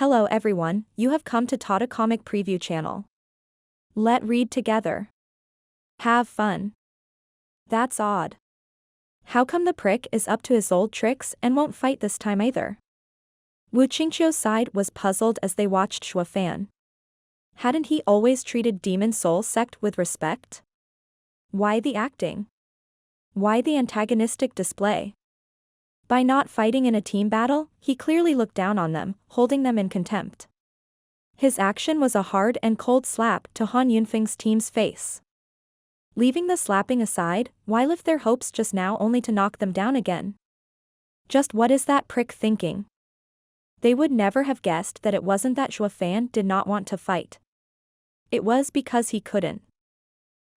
Hello everyone, you have come to Tata Comic Preview channel. Let read together. Have fun. That's odd. How come the prick is up to his old tricks and won't fight this time either? Wu Qingqiu's side was puzzled as they watched Zhuo Fan. Hadn't he always treated Demon Soul sect with respect? Why the acting? Why the antagonistic display? By not fighting in a team battle, he clearly looked down on them, holding them in contempt. His action was a hard and cold slap to Han Yunfeng's team's face. Leaving the slapping aside, why lift their hopes just now only to knock them down again? Just what is that prick thinking? They would never have guessed that it wasn't that Zhuo Fan did not want to fight. It was because he couldn't.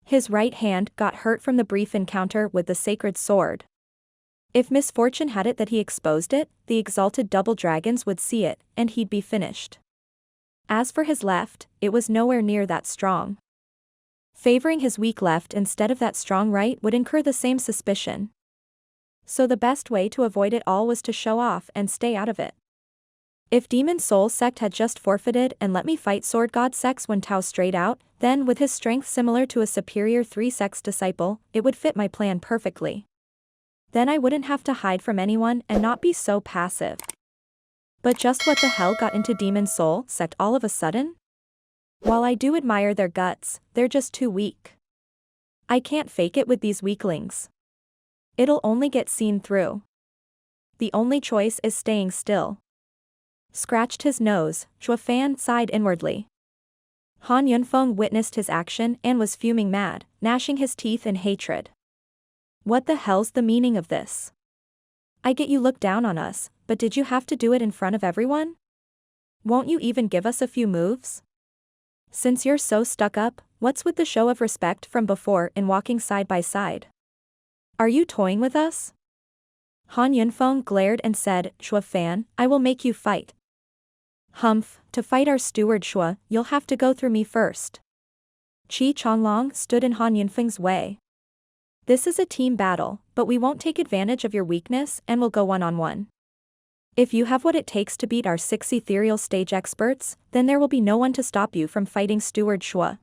His right hand got hurt from the brief encounter with the sacred sword. If misfortune had it that he exposed it, the exalted double dragons would see it, and he'd be finished. As for his left, it was nowhere near that strong. Favoring his weak left instead of that strong right would incur the same suspicion. So the best way to avoid it all was to show off and stay out of it. If Demon Soul sect had just forfeited and let me fight Sword God sects when Tao strayed out, then with his strength similar to a superior 3 sects disciple, it would fit my plan perfectly. Then I wouldn't have to hide from anyone and not be so passive. But just what the hell got into Demon Soul sect all of a sudden? While I do admire their guts, they're just too weak. I can't fake it with these weaklings. It'll only get seen through. The only choice is staying still. Scratched his nose, Zhuo Fan sighed inwardly. Han Yunfeng witnessed his action and was fuming mad, gnashing his teeth in hatred. What the hell's the meaning of this? I get you look down on us, but did you have to do it in front of everyone? Won't you even give us a few moves? Since you're so stuck up, what's with the show of respect from before in walking side by side? Are you toying with us? Han Yunfeng glared and said, Zhuo Fan, I will make you fight. Humph, to fight our steward Zhuo, you'll have to go through me first. Qi Chonglong stood in Han Yunfeng's way. This is a team battle, but we won't take advantage of your weakness and we'll go one-on-one. If you have what it takes to beat our 6 ethereal stage experts, then there will be no one to stop you from fighting Steward Zhuo.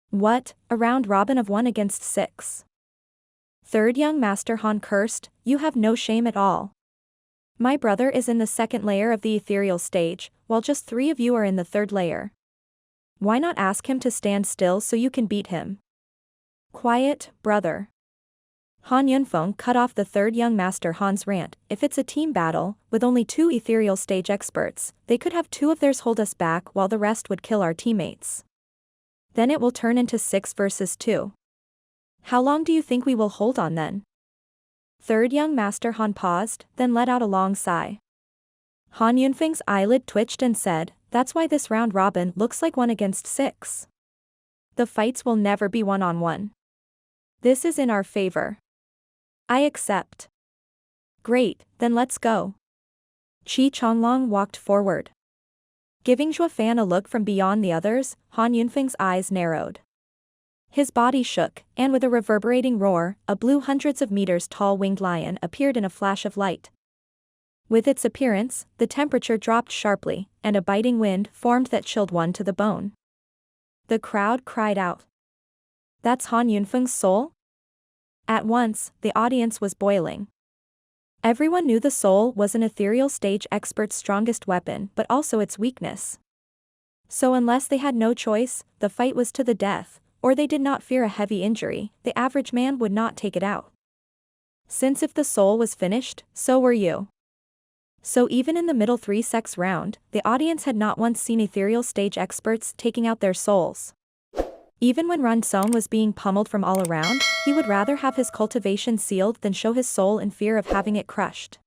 What, a round robin of 1 against 6? Third young master Han cursed, you have no shame at all. My brother is in the 2nd layer of the ethereal stage, while just 3 of you are in the 3rd layer. Why not ask him to stand still so you can beat him? Quiet, brother. Han Yunfeng cut off the 3rd young master Han's rant. If it's a team battle, with only 2 ethereal stage experts, they could have 2 of theirs hold us back while the rest would kill our teammates. Then it will turn into 6 versus 2. How long do you think we will hold on then? 3rd young master Han paused, then let out a long sigh. Han Yunfeng's eyelid twitched and said, that's why this round robin looks like 1 against 6. The fights will never be one-on-one. This is in our favor. I accept. Great, then let's go. Qi Chonglong walked forward. Giving Zhuo Fan a look from beyond the others, Han Yunfeng's eyes narrowed. His body shook, and with a reverberating roar, a blue hundreds of meters tall winged lion appeared in a flash of light. With its appearance, the temperature dropped sharply, and a biting wind formed that chilled one to the bone. The crowd cried out. That's Han Yunfeng's soul? At once, the audience was boiling. Everyone knew the soul was an ethereal stage expert's strongest weapon but also its weakness. So unless they had no choice, the fight was to the death, or they did not fear a heavy injury, the average man would not take it out. Since if the soul was finished, so were you. So even in the middle 3 sects round, the audience had not once seen ethereal stage experts taking out their souls. Even when Ran Song was being pummeled from all around, he would rather have his cultivation sealed than show his soul in fear of having it crushed.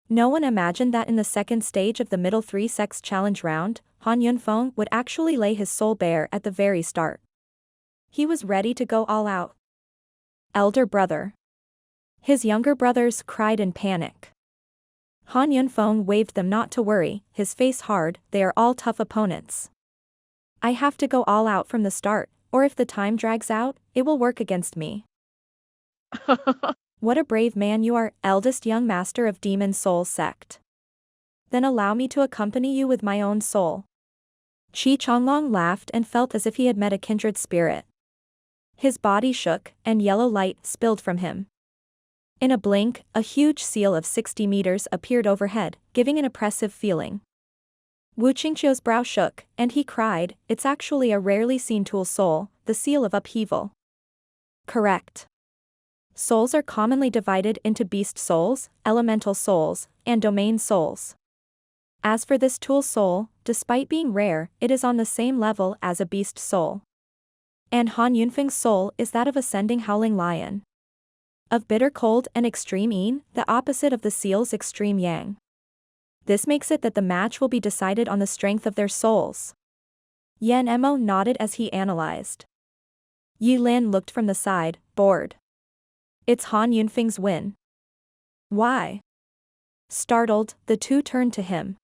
No one imagined that in the 2nd stage of the middle 3 sects challenge round, Han Yunfeng would actually lay his soul bare at the very start. He was ready to go all out. Elder brother. His younger brothers cried in panic. Han Yunfeng waved them not to worry, his face hard, they are all tough opponents. I have to go all out from the start, or if the time drags out, it will work against me. What a brave man you are, eldest young master of Demon Soul sect. then allow me to accompany you with my own soul. Qi Changlong laughed and felt as if he had met a kindred spirit. His body shook, and yellow light spilled from him. In a blink, a huge seal of 60 meters appeared overhead, giving an oppressive feeling. Wu Qingqiu's brow shook, and he cried, "It's actually a rarely seen tool soul, the seal of upheaval." Correct. Souls are commonly divided into beast souls, elemental souls, and domain souls. As for this tool soul, despite being rare, it is on the same level as a beast soul. And Han Yunfeng's soul is that of ascending howling lion. Of bitter cold and extreme yin, the opposite of the seal's extreme yang. This makes it that the match will be decided on the strength of their souls. Yan Emo nodded as he analyzed. Yi Lin looked from the side, bored. It's Han Yunfeng's win. Why? Startled, the two turned to him.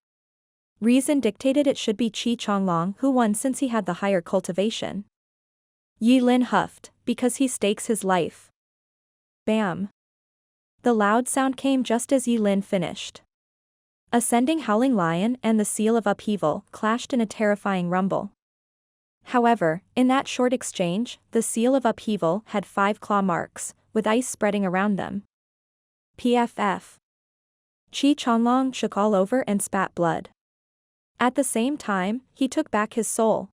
Reason dictated it should be Qi Changlong who won since he had the higher cultivation. Yi Lin huffed, because he stakes his life. Bam. The loud sound came just as Yi Lin finished. Ascending howling lion and the seal of upheaval clashed in a terrifying rumble. However, in that short exchange, the seal of upheaval had 5 claw marks, with ice spreading around them. PFF. Qi Changlong shook all over and spat blood. At the same time, he took back his soul.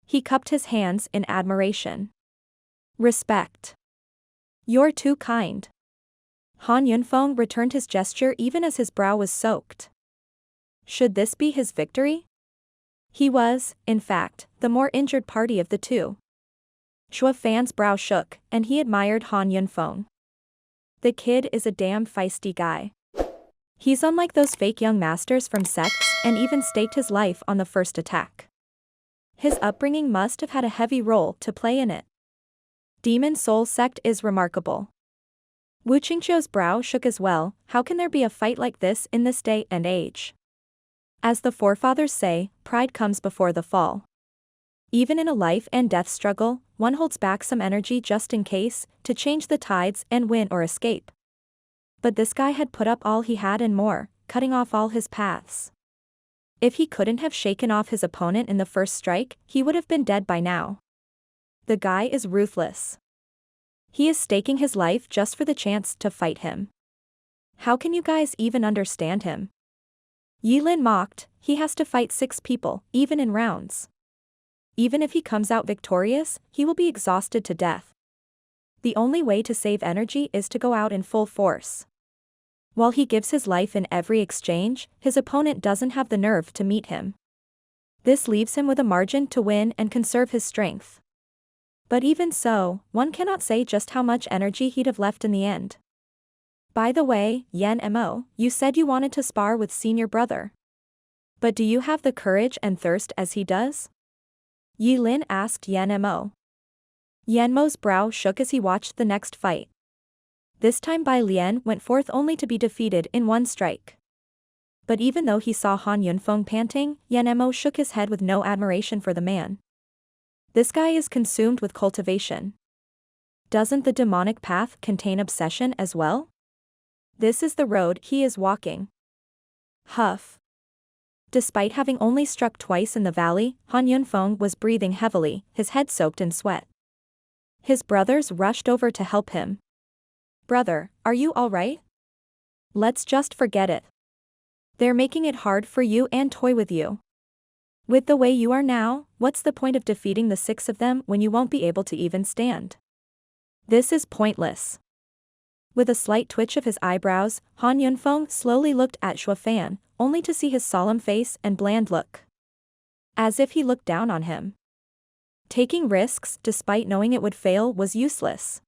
He cupped his hands in admiration. Respect. You're too kind. Han Yunfeng returned his gesture even as his brow was soaked. Should this be his victory? He was, in fact, the more injured party of the two. Zhuo Fan's brow shook, and he admired Han Yunfeng. The kid is a damn feisty guy. He's unlike those fake young masters from sects and even staked his life on the first attack. His upbringing must have had a heavy role to play in it. Demon Soul Sect is remarkable. Wu Qingqiu's brow shook as well. How can there be a fight like this in this day and age? As the forefathers say, pride comes before the fall. Even in a life and death struggle, one holds back some energy just in case, to change the tides and win or escape. But this guy had put up all he had and more, cutting off all his paths. If he couldn't have shaken off his opponent in the first strike, he would have been dead by now. The guy is ruthless. He is staking his life just for the chance to fight him. How can you guys even understand him? Yi Lin mocked, he has to fight 6 people, even in rounds. Even if he comes out victorious, he will be exhausted to death. The only way to save energy is to go out in full force. While he gives his life in every exchange, his opponent doesn't have the nerve to meet him. This leaves him with a margin to win and conserve his strength. But even so, one cannot say just how much energy he'd have left in the end. By the way, Yan Mo, you said you wanted to spar with senior brother. But do you have the courage and thirst as he does? Yi Lin asked Yan Mo. Yan Mo's brow shook as he watched the next fight. This time Bai Lian went forth only to be defeated in one strike. But even though he saw Han Yunfeng panting, Yan Mo shook his head with no admiration for the man. This guy is consumed with cultivation. Doesn't the demonic path contain obsession as well? This is the road he is walking. Huff. Despite having only struck twice in the valley, Han Yunfeng was breathing heavily, his head soaked in sweat. His brothers rushed over to help him. Brother, are you all right? Let's just forget it. They're making it hard for you and toy with you. With the way you are now, what's the point of defeating the 6 of them when you won't be able to even stand? This is pointless. With a slight twitch of his eyebrows, Han Yunfeng slowly looked at Zhuo Fan, only to see his solemn face and bland look. As if he looked down on him. Taking risks despite knowing it would fail was useless.